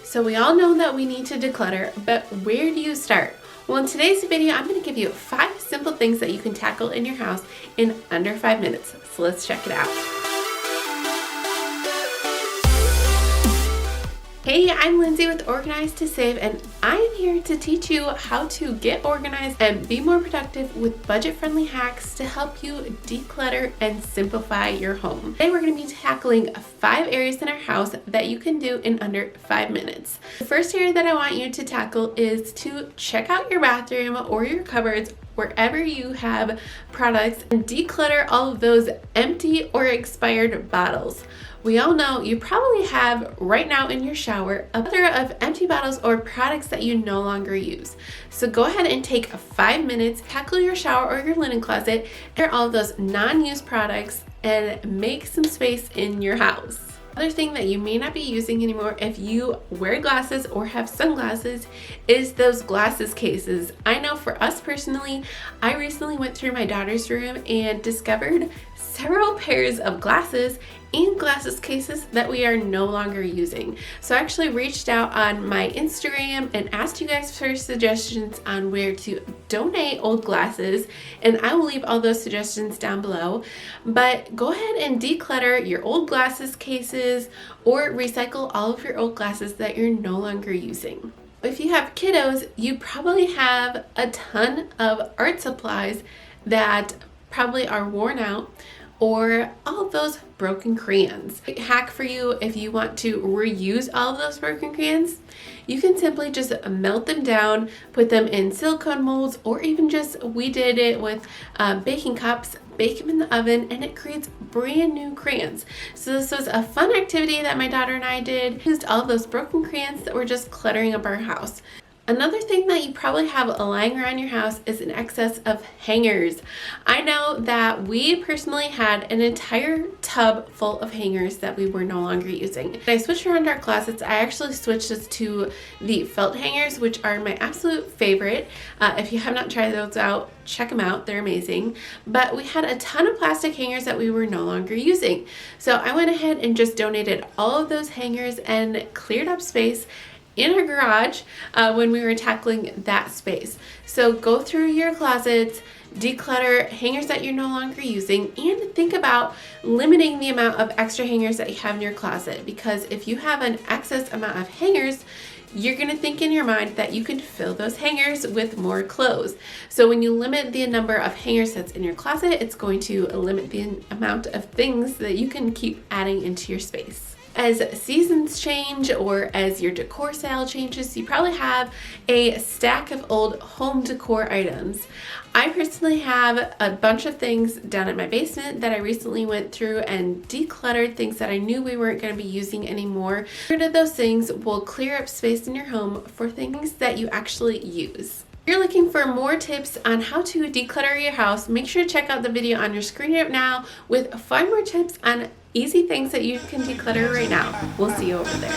So we all know that we need to declutter, but where do you start? Well, in today's video, I'm going to give you 5 simple things that you can tackle in your house in under 5 minutes. So let's check it out. Hey, I'm Lindsay with Organize to Save, and I'm here to teach you how to get organized and be more productive with budget-friendly hacks to help you declutter and simplify your home. Today we're going to be tackling 5 areas in our house that you can do in under 5 minutes. The first area that I want you to tackle is to check out your bathroom or your cupboards, wherever you have products, and declutter all of those empty or expired bottles. We all know you probably have right now in your shower a plethora of empty bottles or products that you no longer use. So go ahead and take 5 minutes, tackle your shower or your linen closet, clear all of those non-used products, and make some space in your house. Another thing that you may not be using anymore if you wear glasses or have sunglasses is those glasses cases. I know for us personally, I recently went through my daughter's room and discovered several pairs of glasses and glasses cases that we are no longer using. So I actually reached out on my Instagram and asked you guys for suggestions on where to donate old glasses, and I will leave all those suggestions down below. But go ahead and declutter your old glasses cases or recycle all of your old glasses that you're no longer using. If you have kiddos, you probably have a ton of art supplies that probably are worn out, or all of those broken crayons. A hack for you if you want to reuse all of those broken crayons, you can simply just melt them down, put them in silicone molds, or even just, we did it with baking cups, bake them in the oven, and it creates brand new crayons. So this was a fun activity that my daughter and I did. Used all of those broken crayons that were just cluttering up our house. Another thing that you probably have lying around your house is an excess of hangers. I know that we personally had an entire tub full of hangers that we were no longer using. When I switched around our closets, I actually switched this to the felt hangers, which are my absolute favorite. If you have not tried those out, check them out, they're amazing. But we had a ton of plastic hangers that we were no longer using. So I went ahead and just donated all of those hangers and cleared up space in our garage when we were tackling that space. So go through your closets, declutter hangers that you're no longer using, and think about limiting the amount of extra hangers that you have in your closet, because if you have an excess amount of hangers, you're going to think in your mind that you can fill those hangers with more clothes. So when you limit the number of hangers that's in your closet, it's going to limit the amount of things that you can keep adding into your space. As seasons change or as your decor style changes, you probably have a stack of old home decor items. I personally have a bunch of things down in my basement that I recently went through and decluttered, things that I knew we weren't going to be using anymore. Rid of those things will clear up space in your home for things that you actually use. If you're looking for more tips on how to declutter your house, make sure to check out the video on your screen right now with 5 more tips on easy things that you can declutter right now. We'll see you over there.